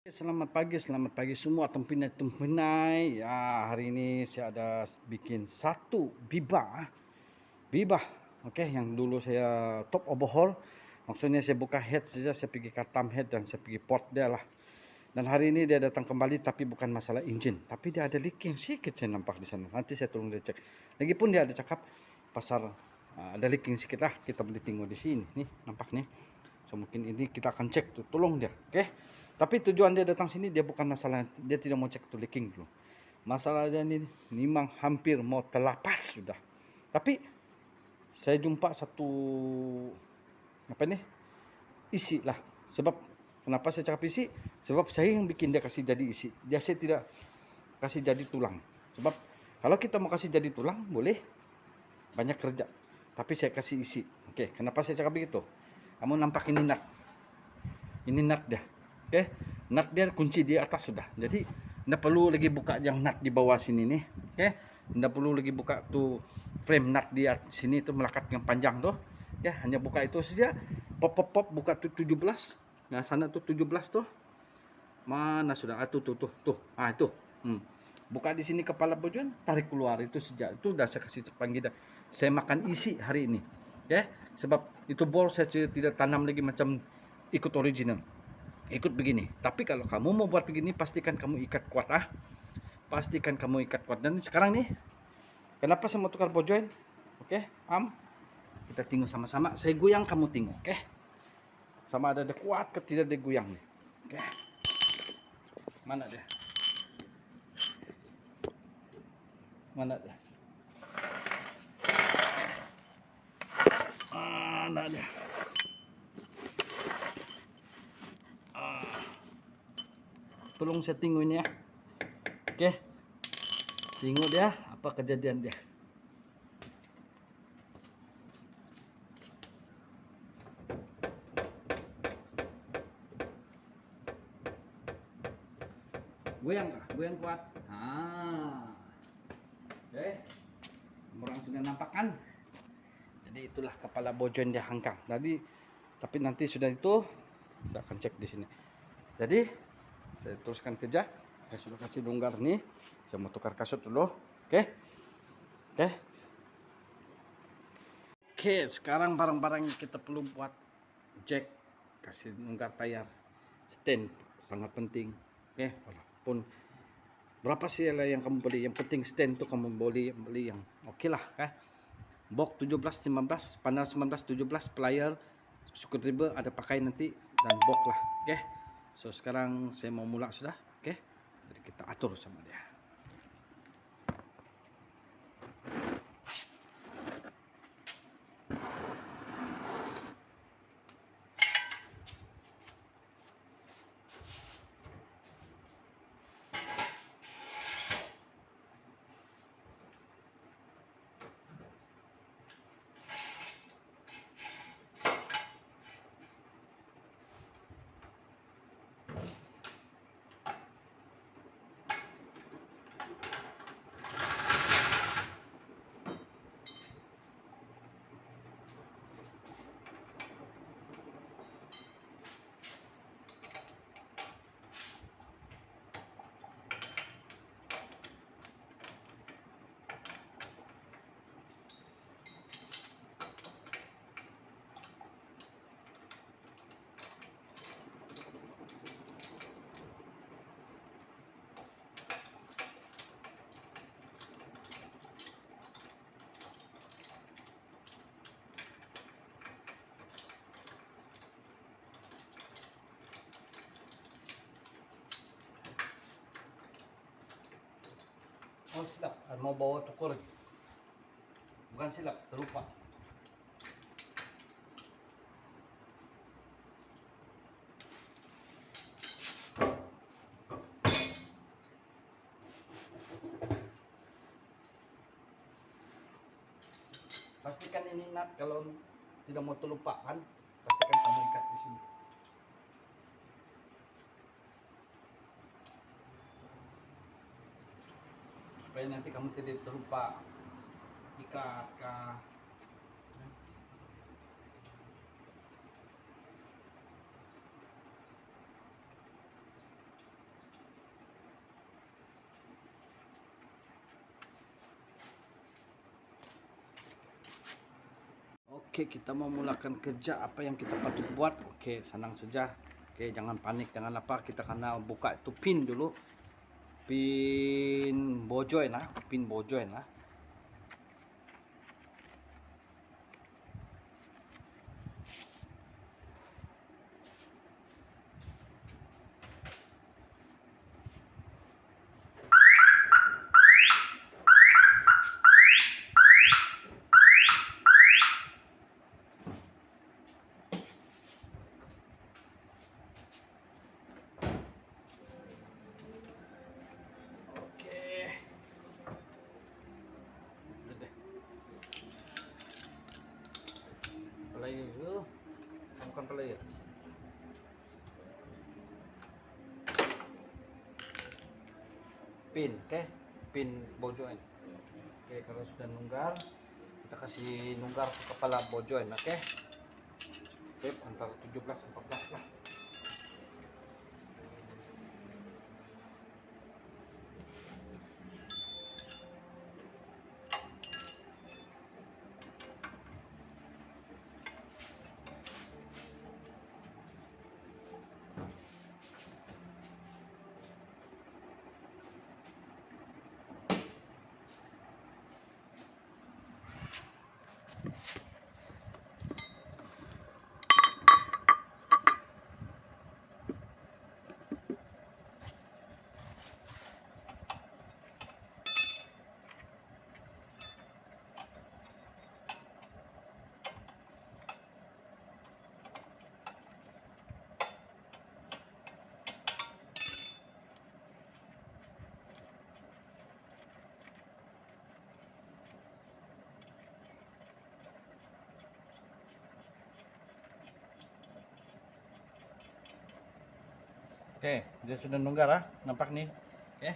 Selamat pagi semua tempinai. Ya, hari ini saya ada bikin satu bibah. Oke, yang dulu saya top overhaul. Maksudnya saya buka head saja, saya pergi katam head dan saya pergi pot dia lah. Dan hari ini dia datang kembali, tapi bukan masalah engine, tapi dia ada leaking sedikit saya nampak di sana. Nanti saya tolong dia cek. Lagipun dia ada cakap pasar ada leaking sedikit lah. Kita boleh tengok di sini. Nih, nampak nih. So mungkin ini kita akan cek tuh, tolong dia. Oke. Tapi tujuan dia datang sini dia bukan masalah dia tidak mau cek tuh leaking dulu. Masalahnya ini memang hampir mau terlapas sudah. Tapi saya jumpa satu apa nih? Isi lah. Sebab kenapa saya cakap isi? Sebab saya yang bikin dia kasih jadi isi. Dia saya tidak kasih jadi tulang. Sebab kalau kita mau kasih jadi tulang boleh banyak kerja. Tapi saya kasih isi. Oke, kenapa saya cakap begitu? Kamu nampak ini nut. Ini nut dia. Oke, nut dia kunci di atas sudah. Jadi tidak perlu lagi buka yang nut di bawah sini nih. Oke, tidak perlu lagi buka tuh frame nut di sini itu melekat yang panjang tuh. Oke, hanya buka itu saja. Pop buka tuh 17. Nah, sana tuh 17 tuh. Mana sudah? Ah, tuh. Ah, itu. Buka di sini kepala bojon, tarik keluar itu sejak itu udah saya kasih panggil. Saya makan isi hari ini. Ya, sebab itu bol saya tidak tanam lagi macam ikut original. Ikut begini. Tapi kalau kamu mau buat begini pastikan kamu ikat kuat Pastikan kamu ikat kuat. Dan sekarang nih, kenapa saya mau tukar bojoin? Oke, kita tengok sama-sama. Saya goyang kamu tengok, oke? Sama ada kuat ke tidak digoyang nih. Oke. Mana dia? Mana dia? Mana dia? Tolong saya tengok ini ya. Oke. Tengok dia apa kejadian dia. Goyang kuat. Oke. Orang sudah nampak kan? Jadi itulah kepala bojon dia hangkang. Tapi nanti sudah itu saya akan cek di sini. Jadi saya teruskan kerja. Saya sudah kasih longgar nih. Saya mau tukar kasut dulu. Oke, sekarang barang-barang yang kita perlu buat jack, kasih longgar tayar, stand sangat penting. Oke, walaupun berapa sih yang kamu beli, yang penting stand tuh kamu beli yang oke lah, box 17 15, panel 19 17, plier, screwdriver ada pakai nanti dan box lah. Oke. So sekarang saya mau mulai sudah. Oke. Jadi kita atur sama dia. Oh silap, mau bawa tukur. Bukan silap, terlupa. Pastikan ini nut, kalau tidak mau terlupakan, pastikan kamu ikat di sini. Supaya nanti kamu tidak terlupa ikat Oke, kita mau mulakan kerja apa yang kita patut buat. Oke, senang saja. Oke, jangan panik, jangan apa. Kita kena buka itu pin dulu. Pin bojoin lah, pin bojoin lah. Player itu bukan player, pin. Oke, pin bojoin. Oke, kalau sudah nunggar kita kasih nunggar ke kepala bojoin. Oke, antara 17 14 lah. Oke, dia sudah nunggar ah, nampak nih. Oke,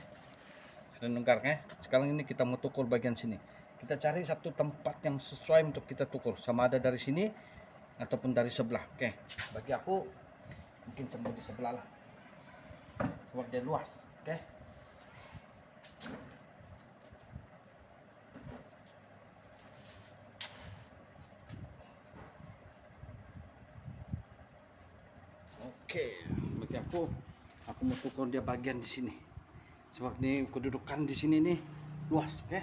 sudah nunggar ya. Sekarang ini kita mau tukur bagian sini. Kita cari satu tempat yang sesuai untuk kita tukur, sama ada dari sini ataupun dari sebelah. Oke, bagi aku mungkin semua di sebelah lah, sebab dia luas. Oke. Oke, bagi aku mau tukur dia bagian di sini. Sebab ini kedudukan di sini nih luas, oke?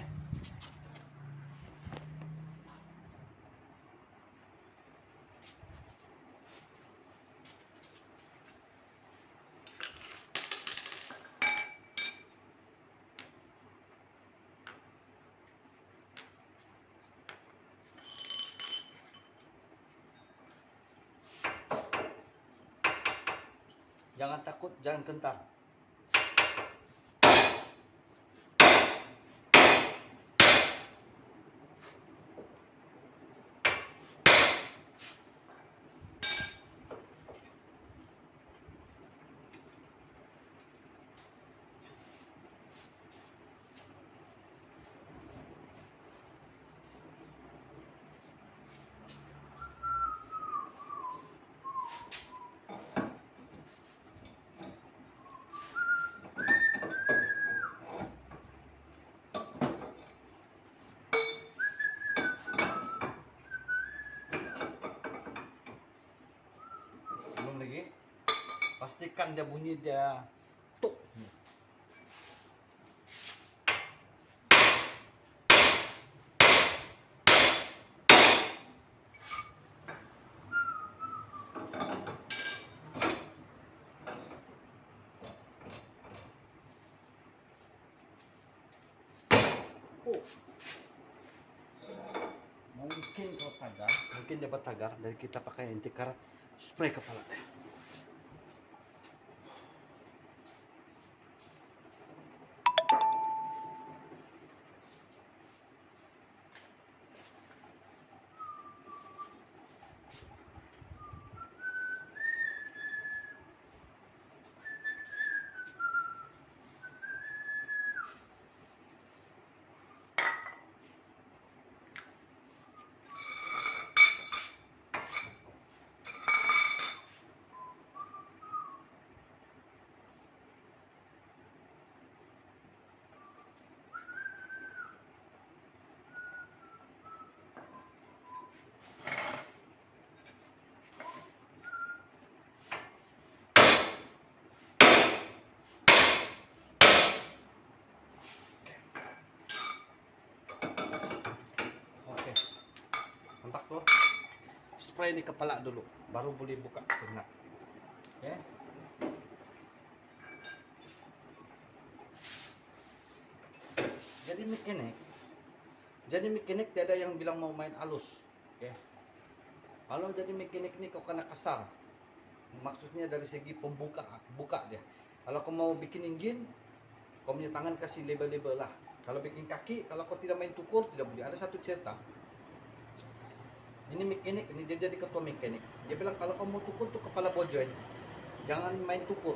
Jangan takut, jangan gentar. Belum lagi. Pastikan dia bunyi dia tuk. Mungkin kalau tagar, mungkin dia bertagar dari kita pakai anti karat spray kepala deh. spray di kepala dulu, baru boleh buka nut. Oke. Jadi mekanik tidak ada yang bilang mau main halus. Oke. Kalau jadi mekanik ini kau kena kasar. Maksudnya dari segi buka dia. Kalau kau mau bikin engine, kau punya tangan kasih label-label lah. Kalau bikin kaki, kalau kau tidak main tukur tidak boleh. Ada satu cerita. Ini mekanik, ini dia jadi ketua mekanik. Dia bilang kalau kau mau tukur tuh kepala bojoin, jangan main tukur.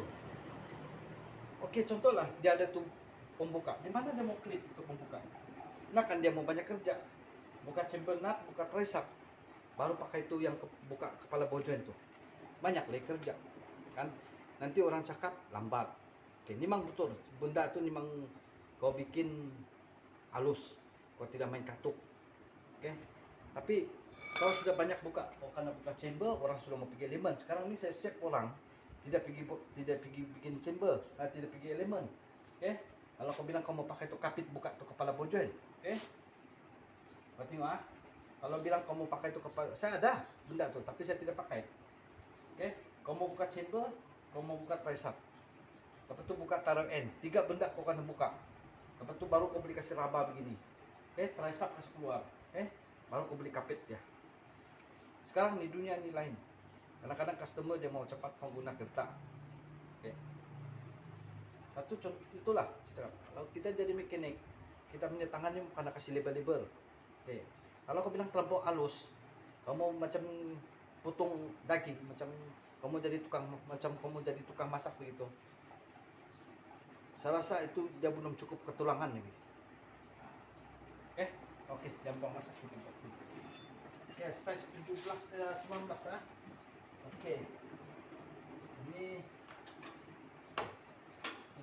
Oke, contoh lah, dia ada tuh pembuka. Di mana dia mau klip itu pembuka? Nah kan dia mau banyak kerja, buka chamber nut, buka tricep, baru pakai itu yang buka kepala bojoin tuh. Banyak lagi kerja, kan? Nanti orang cakap lambat. Oke, memang betul. Benda itu memang kau bikin halus, kau tidak main katuk. Oke. Tapi kalau sudah banyak buka, karena buka chamber, orang sudah mau pergi elemen. Sekarang ini saya siap orang tidak pergi bikin chamber, tidak pergi elemen. Oke? Kalau kau bilang kau mau pakai tu kapit buka tu kepala bojoin, oke? Kau tengok Kalau bilang kau mau pakai tu kepala, saya ada benda tu, tapi saya tidak pakai. Oke? Kau mau buka chamber, kau mau buka tricep. Lepas tu buka taruh end. 3 benda kau akan buka. Lepas tu baru kau beli kasih raba begini. Oke? Tricep kasih keluar. Oke? Baru kau beli kapit dia. Sekarang di dunia ini lain. Kadang-kadang customer dia mau cepat pengguna kereta. Oke. Satu contoh itulah. Kalau kita jadi mekanik, kita punya tangannya karena kasih label-label. Oke. Kalau kau bilang terlampau halus, kamu macam potong daging, macam kamu jadi tukang masak begitu. Saya rasa itu dia belum cukup ketulangan lagi. Oke, jam masak itu. Oke, size 17 19 Oke. Ini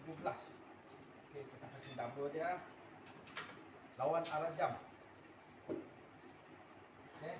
17. Oke, kita kasih double dia. Lawan arah jam. Oke.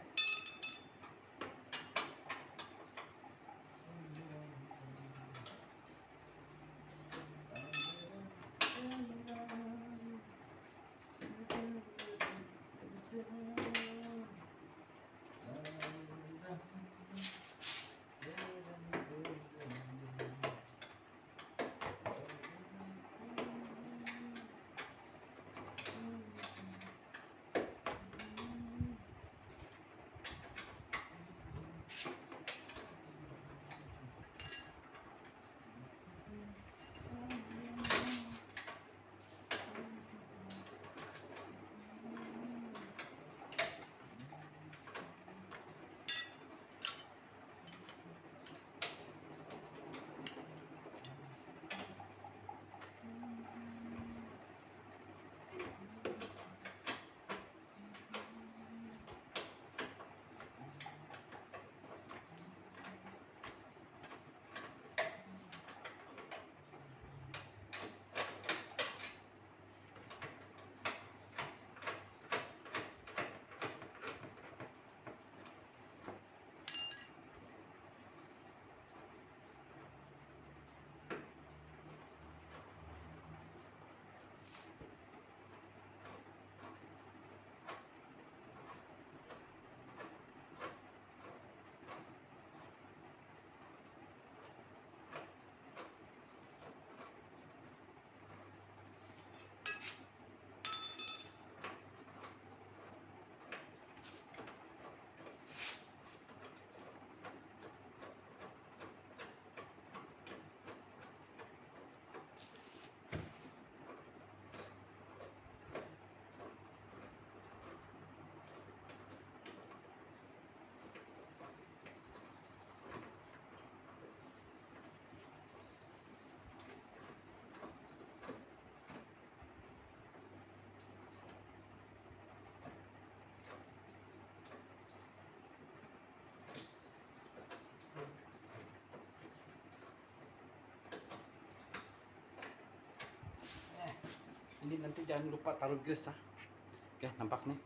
Ini nanti jangan lupa taruh grease Oke, nampak nih.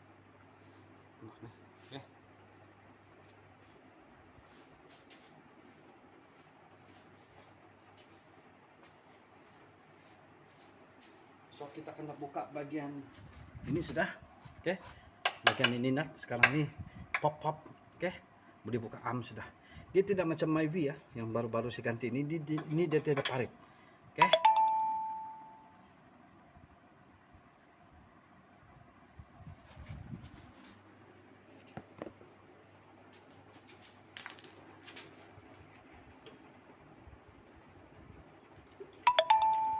Oke. So kita akan buka bagian ini sudah. Oke. Bagian ini nut sekarang ini pop. Oke. boleh buka am sudah. Dia tidak macam Myvi ya, yang baru-baru saya ganti ini. Ini dia tidak parit. Oke.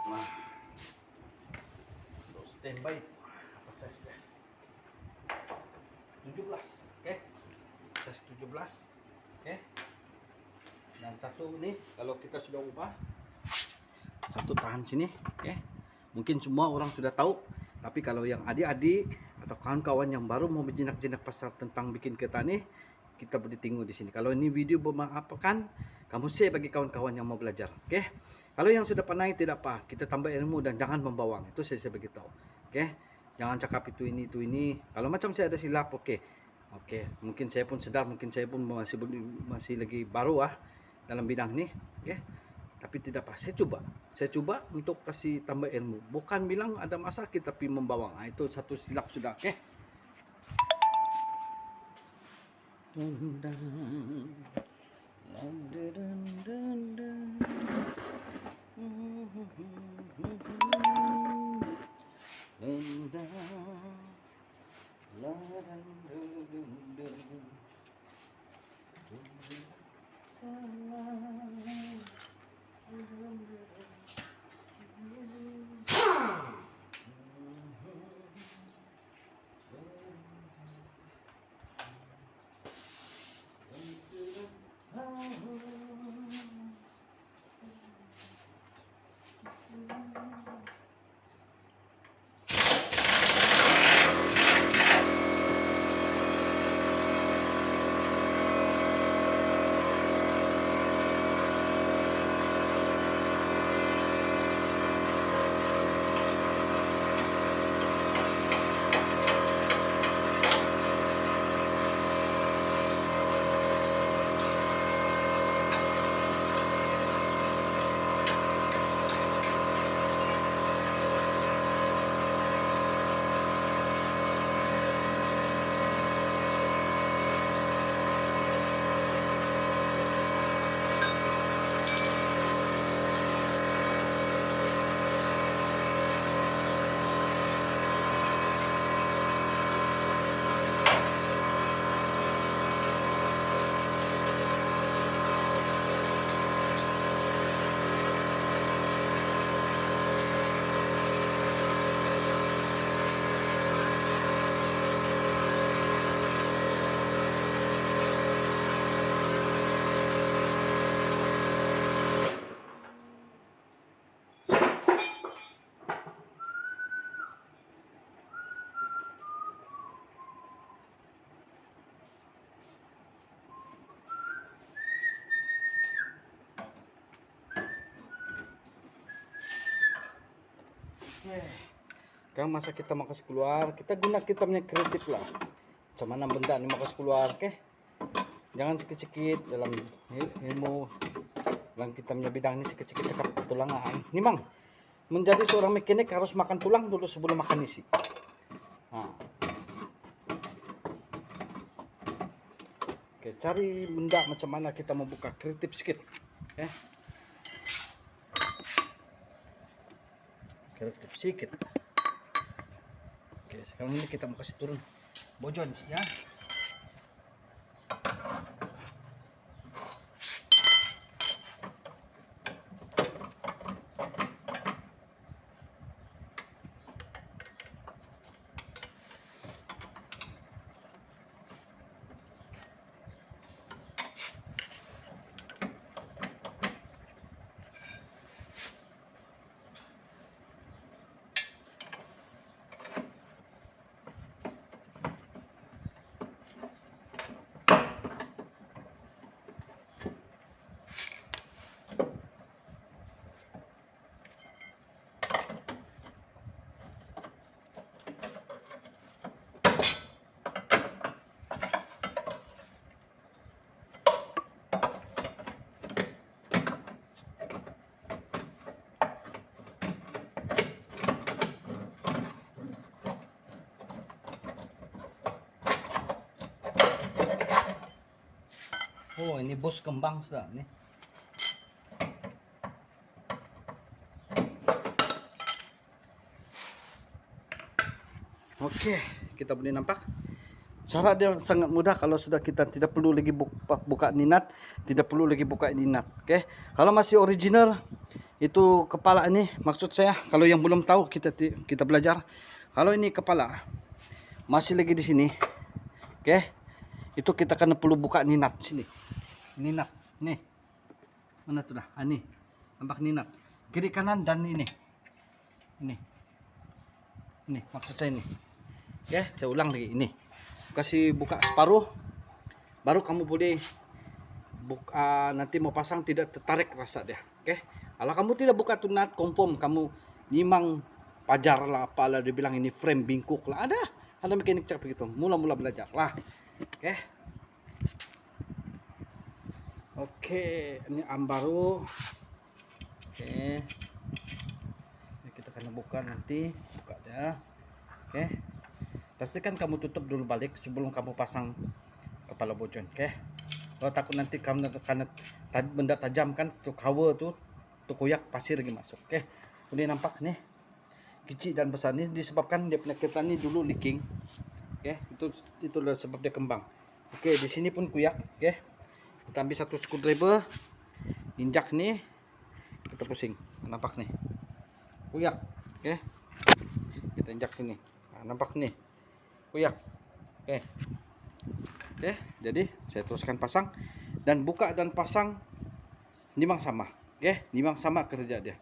Nah, so standby. Apa size dia? 17. Oke. Size 17. Oke. Dan satu ini kalau kita sudah ubah, satu tahan sini. Oke. Mungkin semua orang sudah tahu, tapi kalau yang adik-adik atau kawan-kawan yang baru mau berjinak-jinak pasal tentang bikin ketan nih, kita boleh tengok di sini. Kalau ini video bermanfaat, kamu share bagi kawan-kawan yang mau belajar. Oke. Kalau yang sudah pernah tidak apa, kita tambah ilmu dan jangan membawang. Itu saya beritahu. Oke. Jangan cakap itu ini. Kalau macam saya ada silap, oke. Oke, mungkin saya pun sedar, mungkin saya pun masih lagi baru dalam bidang ini. Oke. Tapi tidak apa, saya coba untuk kasih tambah ilmu, bukan bilang ada masa kita tapi membawang. Itu satu silap sudah. Oke. Sekarang masa kita mau kasih keluar, kita punya kreatif lah. Macam mana benda ini mau kasih keluar, oke? Jangan sikit-sikit dalam ilmu, dalam kita punya bidang ini sikit-sikit cakap tulangan. Ini mang, menjadi seorang mekanik harus makan tulang dulu sebelum makan isi. Nah. Oke, cari benda macam mana kita membuka kreatif sedikit, oke? Kreatif sedikit. Oke, sekarang ini kita mau kasih turun bojon ya. ini bus kembang sudah nih. Oke, kita boleh nampak. Cara dia sangat mudah kalau sudah kita tidak perlu lagi buka ninat, tidak perlu lagi buka ninat. Oke. Kalau masih original itu kepala ini, maksud saya kalau yang belum tahu kita belajar. Kalau ini kepala masih lagi di sini. Oke. Itu kita kan perlu buka ninat sini. Ninat nih. Mana tuh dah? Ini. Nampak ninat. Kiri kanan dan ini. Ini maksud saya ini. Oke, saya ulang lagi ini. Kasih buka separuh, baru kamu boleh buka. Nanti mau pasang tidak tertarik rasa dia. Oke, kalau kamu tidak buka tunat, confirm kamu nyimang pajar lah, apalah dia bilang ini frame bingkuk lah. Ada mekanik cak begitu. Mula-mula belajar lah. Oke, ini baru. Oke, ini kita akan buka nanti, buka dia. Oke. Pastikan kamu tutup dulu balik sebelum kamu pasang kepala bojon. Oke. Kalau takut nanti kamu karena benda tajam kan tuh cover tuh koyak pasir lagi masuk. Oke. Ini nampak nih. Kecil dan besar ini disebabkan dia punya kita ini dulu leaking. Oke, itu adalah sebab dia kembang. Oke, di sini pun kuyak. Oke. Kita ambil satu screwdriver. Injak nih. Kita pusing. Nampak nih. Kuyak. Oke. Kita injak sini. Nah, nampak nih. Kuyak. Oke, jadi saya teruskan pasang dan buka dan pasang nimang sama. Oke, nimang sama kerja dia.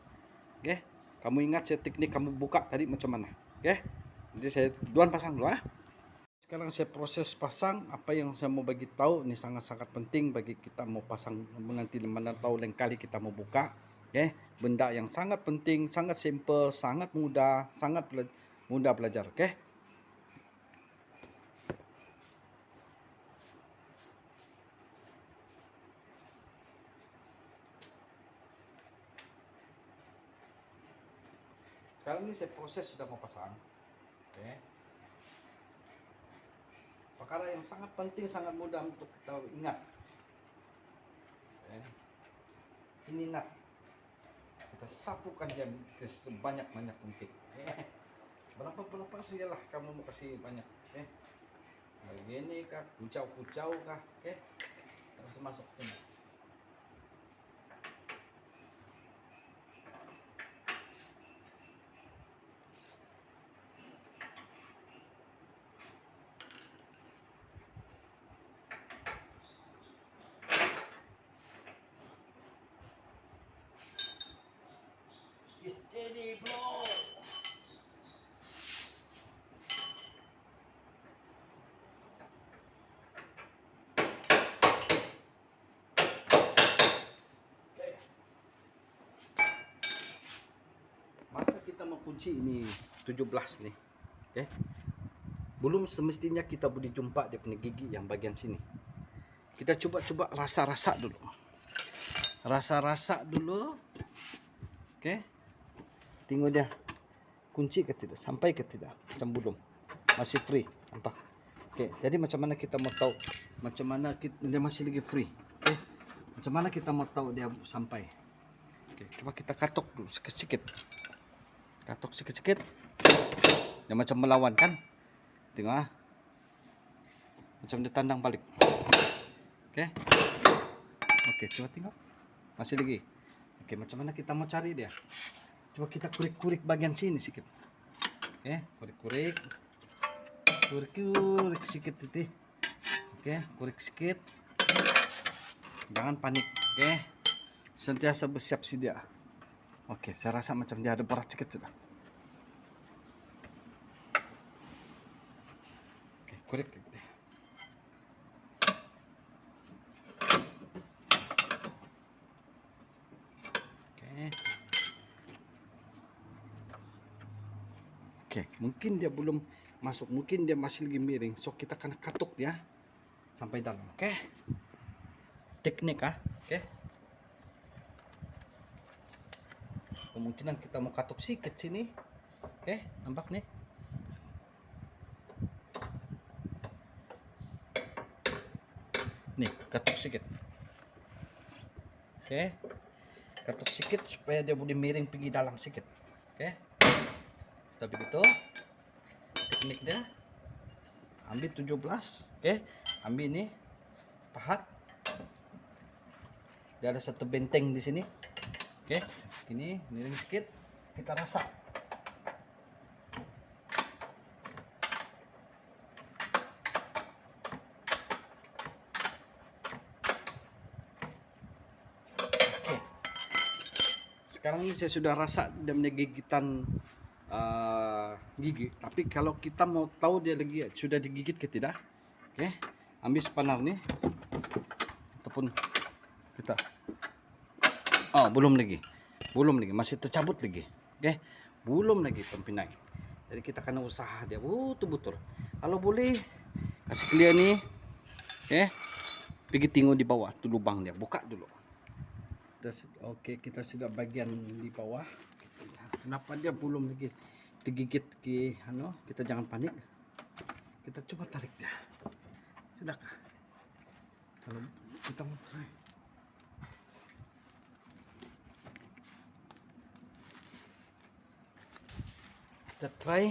Oke, kamu ingat saya teknik kamu buka tadi macam mana. Oke, jadi saya duluan pasang dulu. Sekarang saya proses pasang. Apa yang saya mau bagi tahu ini sangat-sangat penting bagi kita mau pasang nanti mana tahu lain kali kita mau buka. Oke, benda yang sangat penting, sangat simple, sangat mudah, sangat mudah belajar. Oke. Sekarang ini saya proses sudah mau pasang. Oke. Perkara yang sangat penting, sangat mudah untuk kita ingat. Oke. Ini nut. Kita sapukan dia sebanyak-banyak mungkin. Berapa sajalah kamu mau kasih banyak. Oke. Begini kah, kucau-kucau kah. Oke. Terus masuk sini. Steady bro. Masa kita mau kunci ini 17 nih. Oke. Belum semestinya kita boleh jumpa dia punya gigi yang bagian sini. Kita coba rasa-rasa dulu. Rasa-rasa dulu. Oke. Tengok dia kunci ke tidak, sampai ke tidak, macam belum, masih free, nampak. Oke, jadi macam mana kita mau tahu macam mana dia masih lagi free. Oke, macam mana kita mau tahu dia sampai. Oke, coba kita katok dulu sedikit, katok sedikit, dia macam melawan kan, tengok macam dia tandang balik. Oke, coba tengok masih lagi. Oke, macam mana kita mau cari dia. Coba kita kurik-kurik bagian sini sedikit. Oke, kurik-kurik sedikit titik. Oke, kurik sedikit. Jangan panik. Oke, sentiasa bersiap sedia. Oke, saya rasa macam dia ada berat sedikit sudah. Oke, kurik deh. Oke, mungkin dia belum masuk, mungkin dia masih lagi miring. So kita akan katuk dia sampai dalam. Oke. Teknik Oke. Kemungkinan kita mau katuk sedikit sini. Oke, nampak nih. Nih, katuk sedikit. Oke. Ketuk sedikit supaya dia boleh miring pergi dalam sedikit. Oke. Kita begitu. Teknik dia. Ambil 17. Oke. Ambil ini pahat. Dia ada satu benteng di sini. Oke. Ini miring sedikit. Kita rasa. Sekarang ini saya sudah rasa dia punya gigitan gigi. Tapi kalau kita mau tahu dia lagi sudah digigit ke tidak, oke, ambil spanar nih, ataupun kita, oh belum lagi, masih tercabut lagi, oke, belum lagi pempinai. Jadi kita kena usaha dia betul-betul. Kalau boleh kasih clear nih, oke, pergi tengok di bawah tuh lubang dia, buka dulu. Oke, kita sudah bagian di bawah. Kenapa dia belum lagi digigit ke kita jangan panik. Kita coba tarik dia. Sudahkah? Kalau kita mau try. Kita try.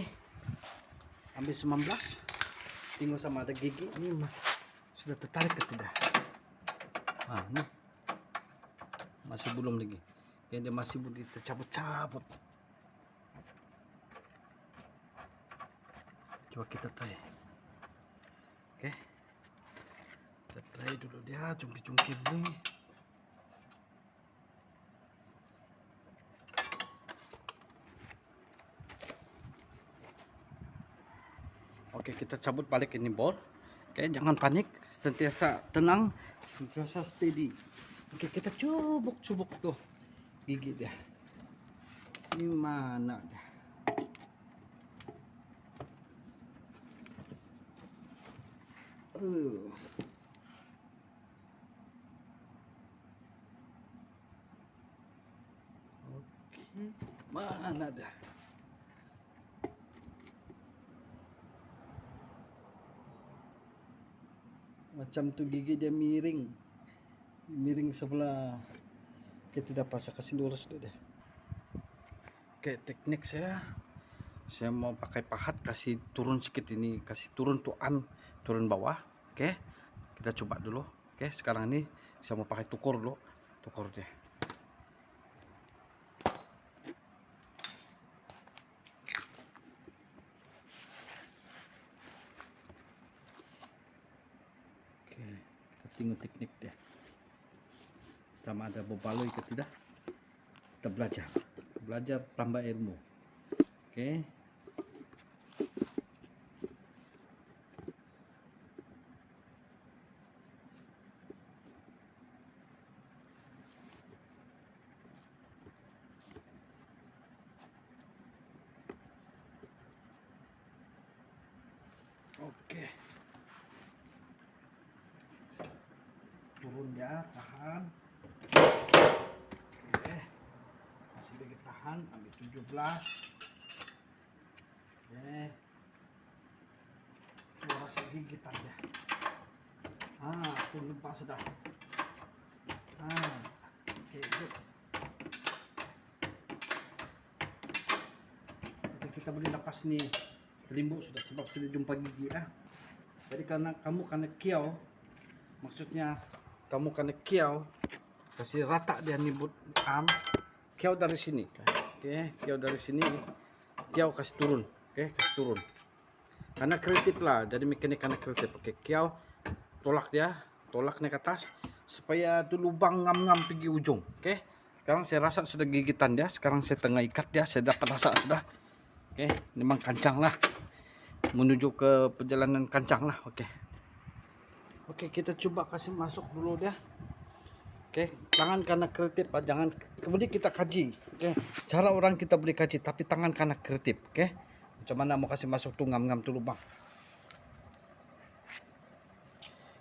Ambil 19. Tengok sama ada gigi ini sudah tertarik ke tidak. Nih. Masih belum lagi. Dia masih boleh tercabut-cabut. Coba kita try. Oke. Kita try dulu dia, cungkir-cungkir nih. Oke, kita cabut balik ini bor. Oke, jangan panik, sentiasa tenang, sentiasa steady. Oke, kita cubuk-cubuk tuh gigi dia. Ini mana dia? Oke, mana dia? Macam tuh gigi dia miring sebelah. Kita tidak pas kasih lurus dulu deh. Oke, teknik saya mau pakai pahat, kasih turun sedikit ini, kasih turun turun bawah. Oke, kita coba dulu. Oke, sekarang ini saya mau pakai tukur dulu, tukur dia. Oke, kita tengok teknik dia. Sama ada bebaloi ke tidak, kita belajar tambah ilmu. Oke. Oke, turun ya, tahan. Oke, masih lagi tahan, ambil 17. Oke, suara segigitan ya. Tunggu pak sudah. Oke, good. Oke, kita boleh lepas nih limbuk sudah, sebab sudah jumpa gigi ya. Jadi karena kamu kiau, maksudnya kamu kiau, kasih rata dia nibut kiau dari sini. Oke, kiau dari sini, kiau kasih turun. Oke, kasih turun. Karena kreatif lah, jadi mekanik karena kreatif. Oke, kiau tolaknya ke atas supaya tuh lubang ngam-ngam pergi ujung. Oke, sekarang saya rasa sudah gigitan dia. Sekarang saya tengah ikat dia, saya dapat rasa sudah. Oke, memang kancang lah, menuju ke perjalanan kancang lah. Oke, kita coba kasih masuk dulu dia. Oke, tangan karena kreatif, jangan kemudian kita kaji. Oke, cara orang kita boleh kaji, tapi tangan karena kreatif. Oke, macam mana mau kasih masuk tuh ngam-ngam tuh lubang.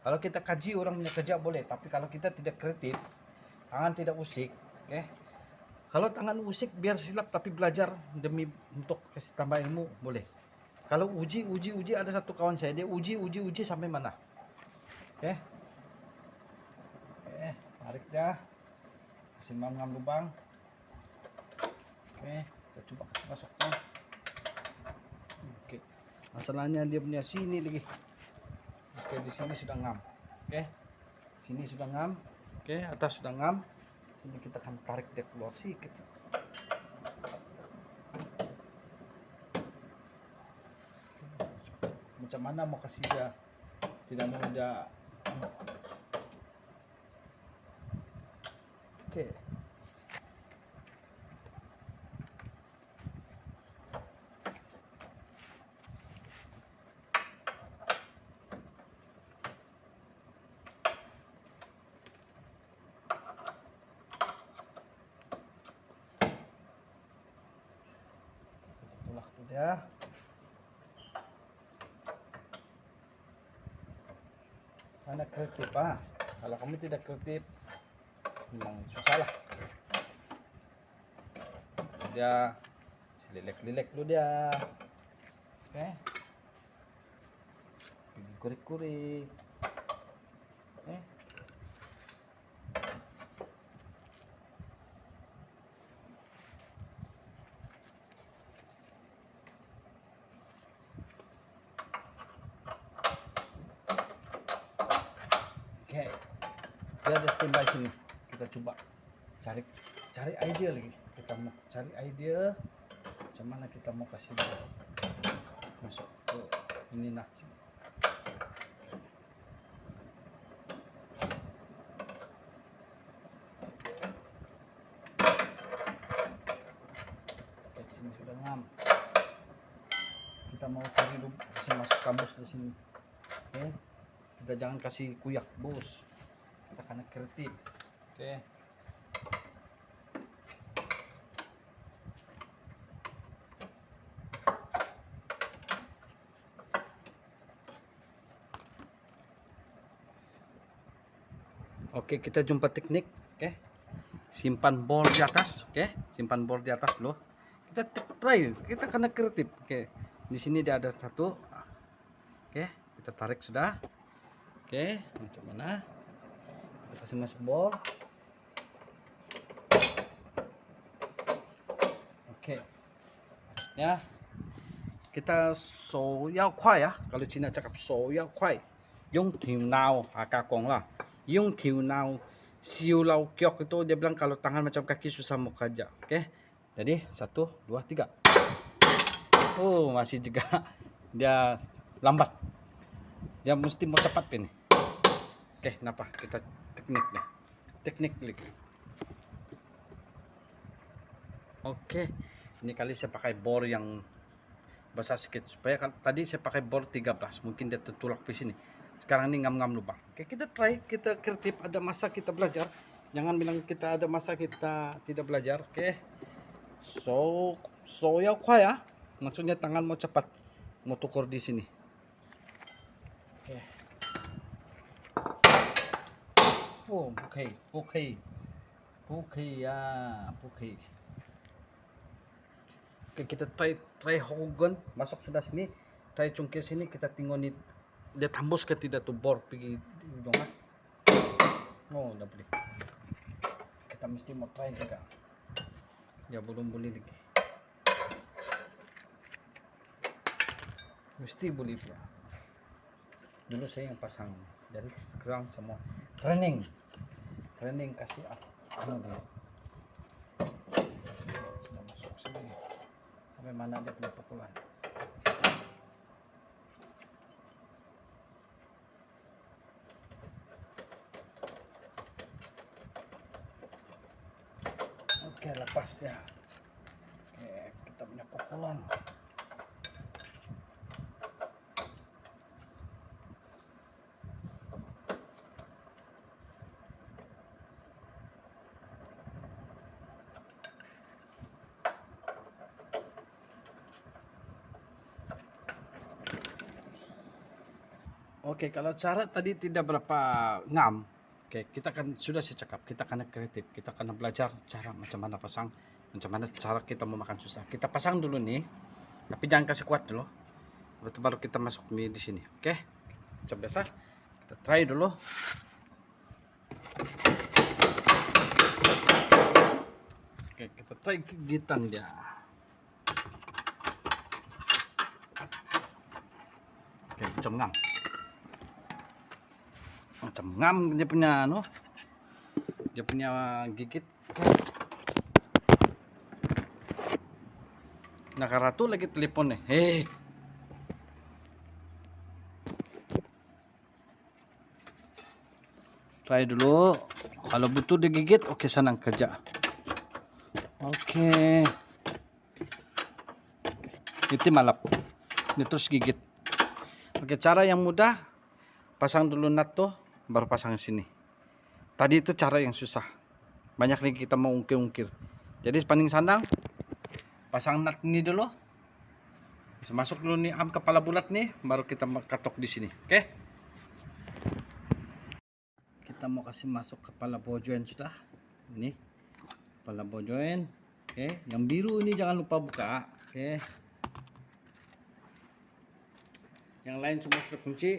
Kalau kita kaji orang punya kerja boleh, tapi kalau kita tidak kreatif, tangan tidak usik. Oke, kalau tangan usik biar silap, tapi belajar demi untuk kasih tambah ilmu boleh. Kalau uji ada satu kawan saya, dia uji sampai mana. Oke, tarik dia. kasih ngam-ngam lubang. Oke, kita coba kasih masuk tuh. Oke, masalahnya dia punya sini lagi. Oke, di sini sudah ngam. Oke, sini sudah ngam. Oke, atas sudah ngam. Ini kita akan tarik dia keluar sedikit. Macam mana mau kasih dia, tidak mau dia. Oke. Tolak tu dia. Karena kreatif, kalau kamu tidak kreatif memang susah lah. Dia selilek-lilek dulu dia. Oke, pergi kurik-kurik. Oke, oke, dia ada standby sini. Kita coba cari ide lagi. Kita mau cari ide macam mana kita mau kasih dia masuk ke ini nasi. Oke, sini sudah ngam. Kita mau cari dulu kasih masuk kamus di sini. Oke, kita jangan kasih kuyak bos, kita karena kreatif. Oke, oke, kita jumpa teknik. Oke, simpan bor di atas. Oke, simpan bor di atas loh. Kita try, kita karena kreatif. Oke, di sini dia ada satu. Oke, kita tarik sudah. Oke, macam mana? Kita kasih masuk bor. Oke, ya, kita so yao kuai ya. Kalau Cina cakap so yao kuai, yung tiu nao kakong lah. Yung tiu nao siu lau kiok itu dia bilang kalau tangan macam kaki susah mau kerja. Oke, jadi 1, 2, 3. Oh, masih juga dia lambat. Dia mesti mau cepat ini. Oke, kenapa? Kita teknik lagi. Oke, ini kali saya pakai bor yang besar sedikit supaya tadi saya pakai bor 13, mungkin dia tertulak di sini. Sekarang ini ngam-ngam lubang. Oke, kita try, kita kreatif, ada masa kita belajar. Jangan bilang kita ada masa kita tidak belajar. Oke, so ya kuai ya. Maksudnya tangan mau cepat, mau tukur di sini. Oke. Oh, oke ya, oke. Oke, kita try hogan masuk sudah sini, try cungkir sini, kita tengok nih dia tembus ke tidak tuh bor pergi di ujungnya. Oh, udah boleh. Kita mesti mau try juga. Ya belum boleh lagi. Mesti boleh ya. Dulu saya yang pasang, dari sekarang semua training kasih anu dulu. Sudah masuk sini. Sampai mana dia punya pukulan. Oke, lepas dia. Oke, kita punya pukulan. Oke, kalau cara tadi tidak berapa ngam. Oke, kita kan sudah saya cakap, kita karena kreatif, kita karena belajar cara macam mana pasang, macam mana cara kita memakan susah. Kita pasang dulu nih, tapi jangan kasih kuat dulu. Baru kita masuk mie di sini. Oke, macam biasa, kita try dulu. Oke, kita try gigitan dia. Oke, macam ngam. Macam ngam dia punya dia punya gigit. Nah, Ratu lagi telepon nih. Hei. Try dulu. Kalau butuh digigit, oke, senang kerja. Oke. Itu malap. Ini terus gigit. Oke, cara yang mudah. Pasang dulu nut tuh, baru pasang sini. Tadi itu cara yang susah. Banyak nih kita mau ungkir-ungkir. Jadi paling sandang, pasang nut ini dulu. Bisa masuk dulu nih kepala bulat nih, baru kita katok di sini. Oke? Kita mau kasih masuk kepala bojoin sudah. Ini kepala bojoin. Oke, yang biru ini jangan lupa buka. Oke. Yang lain semua sudah kunci.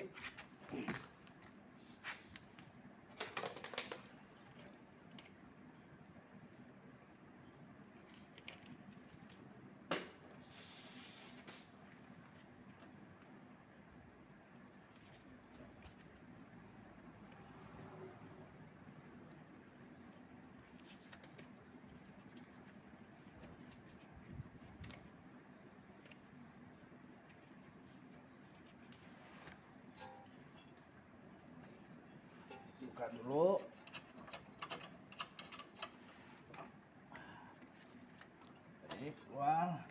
Buka dulu. Oke, keluar.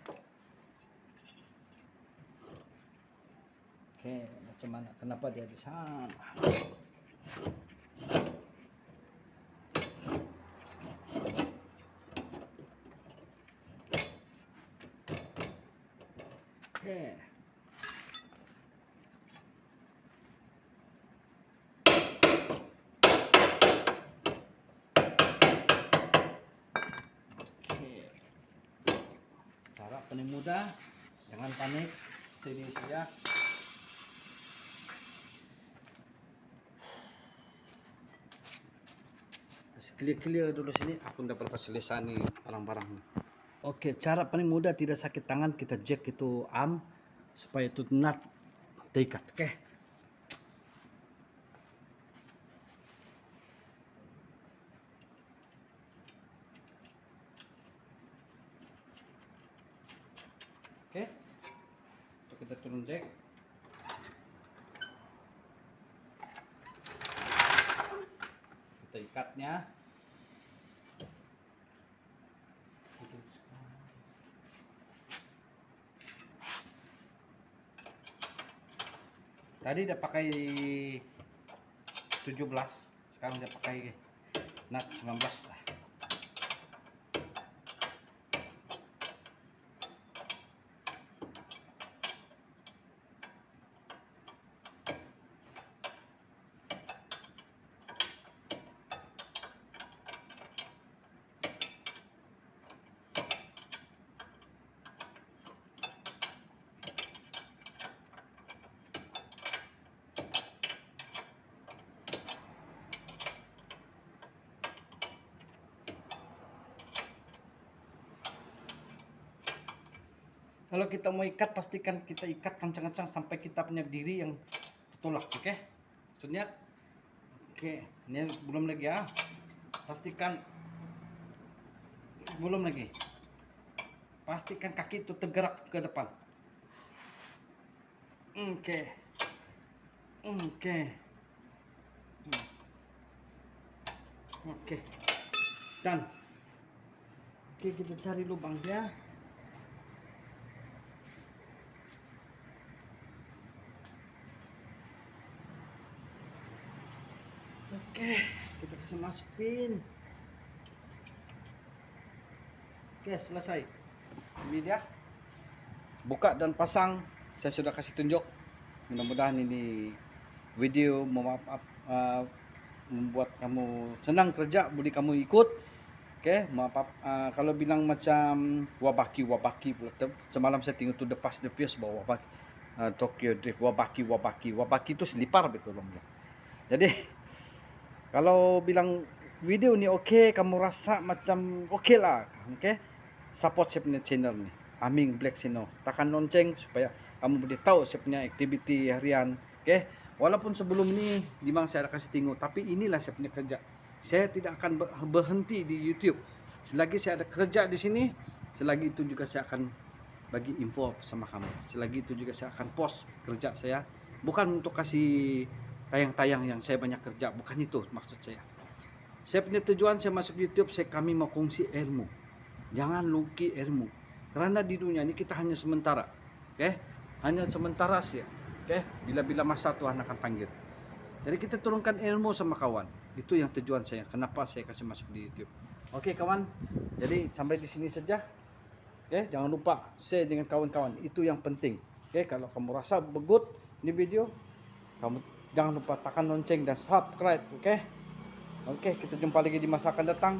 Oke, macam mana? Kenapa dia di sana? Oke. Cara paling mudah, jangan panik, sini saja. Clear dulu sini, aku udah berapa selesai nih barang-barang. Oke, cara paling mudah tidak sakit tangan, kita jack itu arm supaya itu nut terikat. Oke. Oke, kita turun jack. Kita ikatnya. Tadi udah pakai 17, sekarang udah pakai nut 19 lah. Kalau kita mau ikat, pastikan kita ikat kencang-kencang sampai kita punya diri yang tertolak, oke? Maksudnya, oke, ini belum lagi ya. Pastikan, belum lagi. Pastikan kaki itu tergerak ke depan. Oke, oke, oke, dan oke, kita cari lubang dia. Oke, kita kasih masukin. Oke, selesai. Ini dia. Buka dan pasang. Saya sudah kasih tunjuk. Mudah-mudahan ini video membuat kamu senang kerja, budi kamu ikut. Oke, maaf kalau bilang macam wabaki. Semalam saya tengok to the past the fierce bahwa wabaki Tokyo Drift wabaki itu selipar betul loh. Jadi kalau bilang video ni oke, kamu rasa macam oke lah, oke, support saya punya channel ni, Aming Black Sino. Tekan lonceng supaya kamu boleh tahu saya punya aktiviti harian, oke. Walaupun sebelum ini memang saya ada kasih tengok, tapi inilah saya punya kerja. Saya tidak akan berhenti di YouTube. Selagi saya ada kerja di sini, selagi itu juga saya akan bagi info sama kamu. Selagi itu juga saya akan post kerja saya. Bukan untuk kasih tayang-tayang yang saya banyak kerja, bukan itu maksud saya. Saya punya tujuan saya masuk YouTube, kami mau kongsi ilmu. Jangan luki ilmu. Karena di dunia ini kita hanya sementara. Oke? Hanya sementara sih. Oke? Bila-bila masa Tuhan akan panggil. Jadi kita turunkan ilmu sama kawan. Itu yang tujuan saya. Kenapa saya kasih masuk di YouTube. Oke kawan. Jadi sampai di sini saja. Oke, jangan lupa share dengan kawan-kawan. Itu yang penting. Oke, kalau kamu rasa bagus ini video, kamu jangan lupa tekan lonceng dan subscribe. Oke. Oke, kita jumpa lagi di masa akan datang.